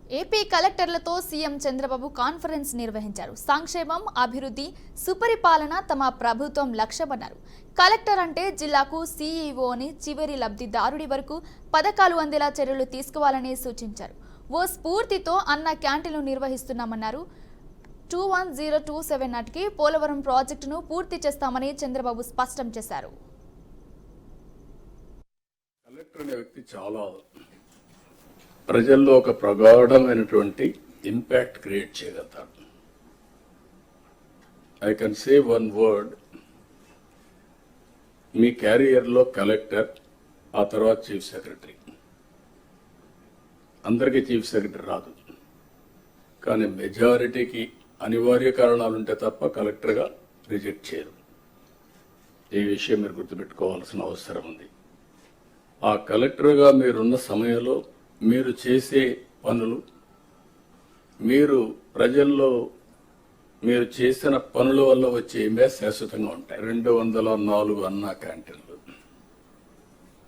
AP కలెక్టర్లతో CM Chandrababu conference నిర్వహించారు. సంక్షేమం, అభివృద్ధి, సుపరిపాలన తమ ప్రభుత్వం లక్ష్యమన్నారు. కలెక్టర్ అంటే జిల్లాకు సీఈఓ అని చివరి లబ్ధిదారుడి వరకు పథకాలు అందేలా చర్యలు తీసుకోవాలని సూచించారు. ఓ స్ఫూర్తితో అన్న క్యాంటీన్లు నిర్వహిస్తున్నామన్నారు. 21/027 నాటికి పోలవరం ప్రాజెక్టును పూర్తి చేస్తామని చంద్రబాబు స్పష్టం చేశారు. కలెక్టర్ అనే వ్యక్తి చాలా ప్రజల్లో ఒక ప్రగాఢమైనటువంటి ఇంపాక్ట్ క్రియేట్ చేయగలుగుతాడు. I can say one word, మీ క్యారియర్లో కలెక్టర్, ఆ తర్వాత చీఫ్ సెక్రటరీ. అందరికీ చీఫ్ సెక్రటరీ రాదు, కానీ మెజారిటీకి అనివార్య కారణాలుంటే తప్ప కలెక్టర్గా రిజెక్ట్ చేయరు. ఈ విషయం మీరు గుర్తుపెట్టుకోవాల్సిన అవసరం ఉంది. ఆ కలెక్టర్గా మీరున్న సమయంలో మీరు చేసే పనులు, మీరు ప్రజల్లో మీరు చేసిన పనుల వల్ల వచ్చే ఇమేజ్ శాశ్వతంగా ఉంటాయి. 204 అన్నా క్యాంటీన్లు,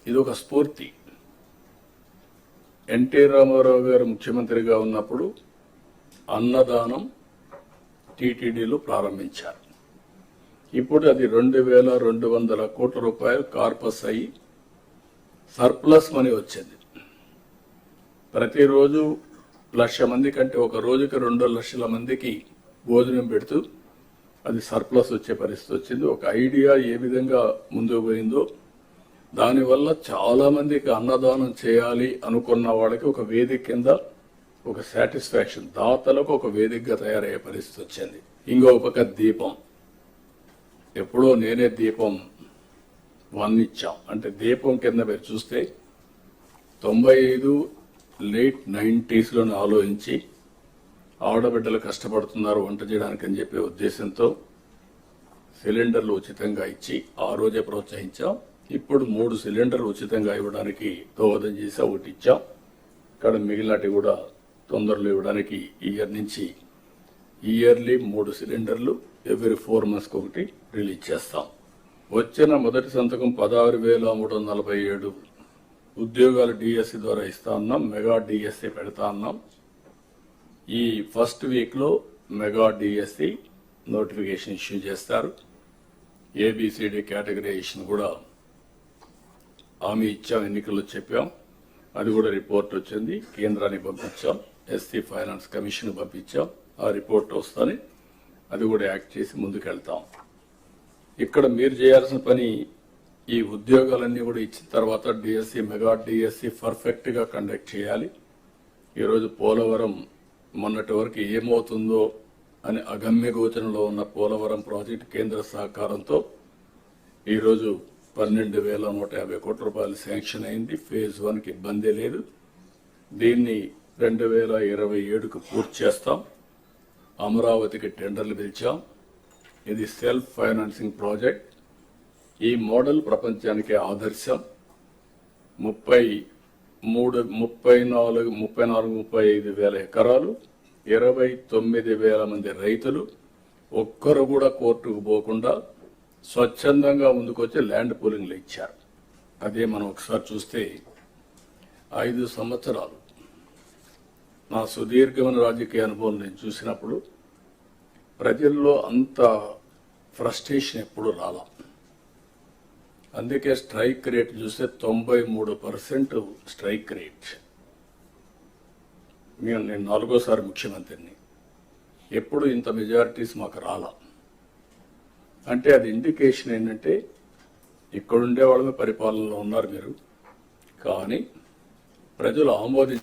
ఇది ఒక స్ఫూర్తి. ఎన్టీ రామారావు గారు ముఖ్యమంత్రిగా ఉన్నప్పుడు అన్నదానం టీటీడీలో ప్రారంభించారు. ఇప్పుడు అది 2200 కోట్ల రూపాయలు కార్పస్ అయ్యి సర్ప్లస్ మనీ వచ్చింది. ప్రతిరోజు 1,00,000 మంది కంటే ఒక రోజుకి 2 లక్షల మందికి భోజనం పెడుతూ అది సర్ప్లస్ వచ్చే పరిస్థితి వచ్చింది. ఒక ఐడియా ఏ విధంగా ముందుకు పోయిందో, దానివల్ల చాలా మందికి అన్నదానం చేయాలి అనుకున్న వాళ్ళకి ఒక వేదిక కింద ఒక సాటిస్ఫాక్షన్, దాతలకు ఒక వేదికగా తయారయ్యే పరిస్థితి వచ్చింది. ఇంకో పక్క దీపం, ఎప్పుడో నేనే దీపం 1 ఇచ్చాం. అంటే దీపం కింద మీరు చూస్తే 95 లేట్ 90s ఆలోచించి ఆడబిడ్డలు కష్టపడుతున్నారు వంట చేయడానికి అని చెప్పే ఉద్దేశంతో సిలిండర్లు ఉచితంగా ఇచ్చి ఆ రోజే ప్రోత్సహించాం. ఇప్పుడు 3 సిలిండర్లు ఉచితంగా ఇవ్వడానికి దోహదం చేసి ఒకటి ఇచ్చాం. ఇక్కడ మిగిలినటి కూడా తొందరలో ఇవ్వడానికి ఇయర్ నుంచి ఇయర్లీ 3 సిలిండర్లు ఎవ్రీ 4 months ఒకటి రిలీజ్ చేస్తాం. వచ్చిన మొదటి సంతకం 16,347 ఉద్యోగాలు డిఎస్సి ద్వారా ఇస్తా ఉన్నాం. మెగా డిఎస్సి పెడతా ఉన్నాం. ఈ ఫస్ట్ వీక్లో మెగా డిఎస్సి నోటిఫికేషన్ ఇష్యూ చేస్తారు. ఏబిసిడి కేటగరైజేషన్ కూడా హామీ ఇచ్చాం, ఎన్నికల్లో చెప్పాం. అది కూడా రిపోర్ట్ వచ్చింది, కేంద్రానికి పంపించాం. ఎస్సీ ఫైనాన్స్ కమిషన్ పంపించాం. ఆ రిపోర్ట్ వస్తానే అది కూడా యాక్ట్ చేసి ముందుకెళ్తాం. ఇక్కడ మీరు చేయాల్సిన పని, ఈ ఉద్యోగాలన్నీ కూడా ఇచ్చిన తర్వాత డిఎస్సి, మెగా డిఎస్సి పర్ఫెక్ట్ గా కండక్ట్ చేయాలి. ఈరోజు పోలవరం మొన్నటి వరకు ఏమవుతుందో అని అగమ్య గోచరంలో ఉన్న పోలవరం ప్రాజెక్టు కేంద్ర సహకారంతో ఈరోజు 12,150 కోట్ల రూపాయలు శాంక్షన్ అయింది. ఫేజ్ 1కి ఇబ్బంది లేదు. దీన్ని 2027కు పూర్తి చేస్తాం. అమరావతికి టెండర్లు పిలిచాం. ఇది సెల్ఫ్ ఫైనాన్సింగ్ ప్రాజెక్ట్. ఈ మోడల్ ప్రపంచానికి ఆదర్శం. 34-35 వేల ఎకరాలు, 29,000 మంది రైతులు, ఒక్కరు కూడా కోర్టుకు పోకుండా స్వచ్ఛందంగా ముందుకొచ్చి ల్యాండ్ పూలింగ్లు ఇచ్చారు. అదే మనం ఒకసారి చూస్తే 5 సంవత్సరాలు నా సుదీర్ఘమైన రాజకీయ అనుభవం నేను చూసినప్పుడు ప్రజల్లో అంత ఫ్రస్ట్రేషన్ ఎప్పుడు రాలా. అందుకే స్ట్రైక్ రేట్ చూస్తే 93% స్ట్రైక్ రేట్. నేను 4వ ముఖ్యమంత్రిని, ఎప్పుడు ఇంత మెజారిటీస్ మాకు రాలా. అంటే అది ఇండికేషన్ ఏంటంటే ఇక్కడుండే వాళ్ళమే పరిపాలనలో ఉన్నారు మీరు, కానీ ప్రజలు ఆమోదించారు.